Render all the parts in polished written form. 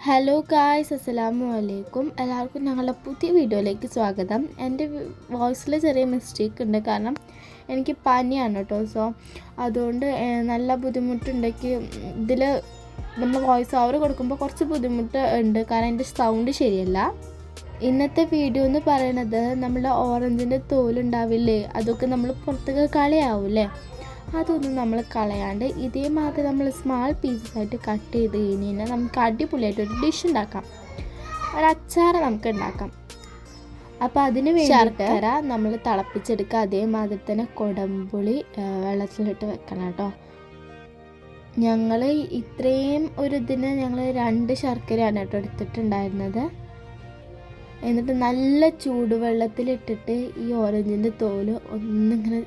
Hello guys, അസ്സലാമു അലൈക്കും. എല്ലാവർക്കും ഞങ്ങളുടെ പുതിയ വീഡിയോയിലേക്ക് സ്വാഗതം. എൻ്റെ വോയിസിൽ ചെറിയ മിസ്റ്റേക്ക് ഉണ്ട്, കാരണം എനിക്ക് പനിയാണ് കേട്ടോ. സോ അതുകൊണ്ട് നല്ല ബുദ്ധിമുട്ടുണ്ടെങ്കിൽ ഇതിൽ നമ്മൾ വോയിസ് ഓവർ കൊടുക്കുമ്പോൾ കുറച്ച് ബുദ്ധിമുട്ട് ഉണ്ട്, കാരണം എൻ്റെ സൗണ്ട് ശരിയല്ല. ഇന്നത്തെ വീഡിയോ എന്ന് പറയുന്നത് നമ്മുടെ ഓറഞ്ചിൻ്റെ തോലുണ്ടാവില്ലേ, അതൊക്കെ നമ്മൾ പുറത്തേക്ക് കളയാവൂല്ലേ, അതൊന്നും നമ്മൾ കളയാണ്ട് ഇതേമാതിരി നമ്മൾ സ്മാൾ പീസസ് ആയിട്ട് കട്ട് ചെയ്ത് കഴിഞ്ഞാൽ നമുക്ക് അടിപൊളിയായിട്ടൊരു ഡിഷ് ഉണ്ടാക്കാം, ഒരു അച്ചാർ നമുക്ക് ഉണ്ടാക്കാം. അപ്പോൾ അതിന് വേണ്ടി ശർക്കര നമ്മൾ തിളപ്പിച്ചെടുക്കുക. അതേമാതിരി തന്നെ കൊടംപുളി വെള്ളത്തിലിട്ട് വെക്കണം കേട്ടോ. ഞങ്ങൾ ഇത്രയും ഒരു ഇതിന് ഞങ്ങൾ 2 ശർക്കരയാണ് കേട്ടോ എടുത്തിട്ടുണ്ടായിരുന്നത്. എന്നിട്ട് നല്ല ചൂടുവെള്ളത്തിലിട്ടിട്ട് ഈ ഓറഞ്ചിൻ്റെ തോല് ഒന്നിങ്ങനെ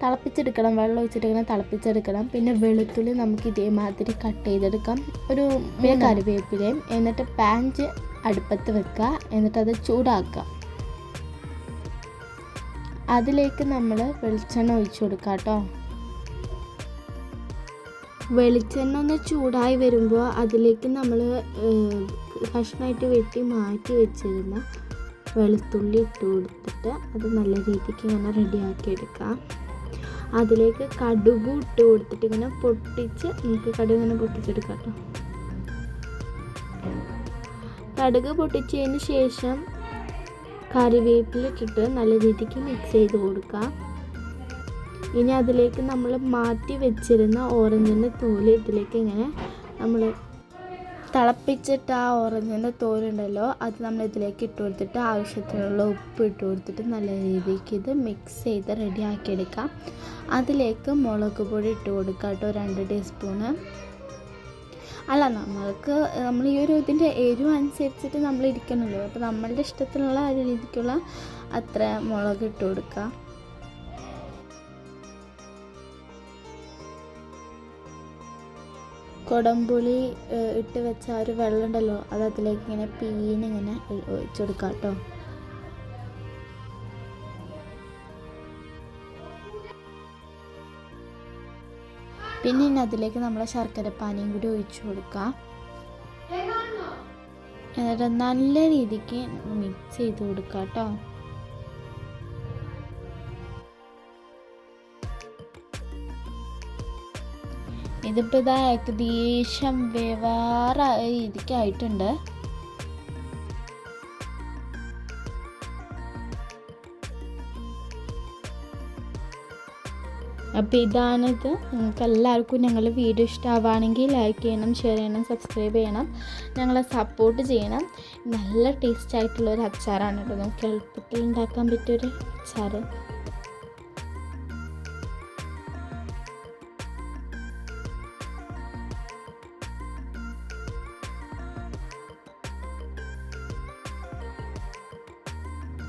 തിളപ്പിച്ചെടുക്കണം, വെള്ളം ഒഴിച്ചിട്ട് ഇങ്ങനെ തിളപ്പിച്ചെടുക്കണം. പിന്നെ വെളുത്തുള്ളി നമുക്ക് ഇതേമാതിരി കട്ട് ചെയ്തെടുക്കാം, ഒരു കറിവേപ്പിലയും. എന്നിട്ട് പാൻ അടുപ്പത്ത് വെക്കുക, എന്നിട്ട് അത് ചൂടാക്കുക. അതിലേക്ക് നമ്മൾ വെളിച്ചെണ്ണ ഒഴിച്ചു കൊടുക്കുക കേട്ടോ. വെളിച്ചെണ്ണ ഒന്ന് ചൂടായി വരുമ്പോൾ അതിലേക്ക് നമ്മൾ കഷ്ണമായിട്ട് വെട്ടി മാറ്റി വെച്ചിരുന്ന വെളുത്തുള്ളി ഇട്ട് കൊടുത്തിട്ട് അത് നല്ല രീതിക്ക് ഇങ്ങനെ റെഡിയാക്കി എടുക്കാം. അതിലേക്ക് കടുക് ഇട്ട് കൊടുത്തിട്ട് ഇങ്ങനെ പൊട്ടിച്ച് നമുക്ക് കടുക് ഇങ്ങനെ പൊട്ടിച്ചെടുക്കാം കേട്ടോ. കടുക് പൊട്ടിച്ചതിന് ശേഷം കറിവേപ്പില ഇട്ടിട്ട് നല്ല രീതിക്ക് മിക്സ് ചെയ്ത് കൊടുക്കാം. ഇനി അതിലേക്ക് നമ്മൾ മാറ്റി വെച്ചിരുന്ന ഓറഞ്ചിൻ്റെ തോല് ഇതിലേക്ക് ഇങ്ങനെ നമ്മൾ തിളപ്പിച്ചിട്ട് ആ ഓറഞ്ചിൻ്റെ തോലുണ്ടല്ലോ അത് നമ്മൾ ഇതിലേക്ക് ഇട്ട് കൊടുത്തിട്ട് ആവശ്യത്തിനുള്ള ഉപ്പ് ഇട്ട് കൊടുത്തിട്ട് നല്ല രീതിക്ക് ഇത് മിക്സ് ചെയ്ത് റെഡിയാക്കി എടുക്കാം. അതിലേക്ക് മുളക് പൊടി ഇട്ട് കൊടുക്കുക കേട്ടോ, 2 ടീസ്പൂണ്. അല്ല, നമ്മൾ ഈ ഒരു ഇതിൻ്റെ എരിവ് അനുസരിച്ചിട്ട് നമ്മൾ ഇരിക്കണമല്ലോ, അപ്പോൾ നമ്മളുടെ ഇഷ്ടത്തിനുള്ള ഒരു രീതിക്കുള്ള അത്ര മുളക് ഇട്ട് കൊടുക്കുക. കൊടംപുളി ഇട്ട് വെച്ച ഒരു വെള്ളം ഉണ്ടല്ലോ അത് അതിലേക്ക് ഇങ്ങനെ പീനിങ്ങനെ ഒഴിച്ചു കൊടുക്കാം കേട്ടോ. പിന്നെ ഇനി അതിലേക്ക് നമ്മൾ ശർക്കര പാനിയും കൂടി ഒഴിച്ചു കൊടുക്കാം. എന്നിട്ട് നല്ല രീതിക്ക് മിക്സ് ചെയ്ത് കൊടുക്കാം കേട്ടോ. ഇതിപ്പോൾ ഇതാ ഏകദേശം വേവാറായ രീതിക്കായിട്ടുണ്ട്. അപ്പോൾ ഇതാണിത്. നിങ്ങൾക്ക് എല്ലാവർക്കും ഞങ്ങളുടെ വീഡിയോ ഇഷ്ടമാവുകയാണെങ്കിൽ ലൈക്ക് ചെയ്യണം, ഷെയർ ചെയ്യണം, സബ്സ്ക്രൈബ് ചെയ്യണം, ഞങ്ങളെ സപ്പോർട്ട് ചെയ്യണം. നല്ല ടേസ്റ്റ് ആയിട്ടുള്ളൊരു അച്ചാറാണ് കേട്ടോ, നമുക്ക് എളുപ്പത്തിൽ ഉണ്ടാക്കാൻ പറ്റിയൊരു അച്ചാർ.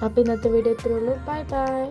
അപ്പോൾ ഇന്നത്തെ വീഡിയോ ഇത്രയേ ഉള്ളൂ. Bye bye.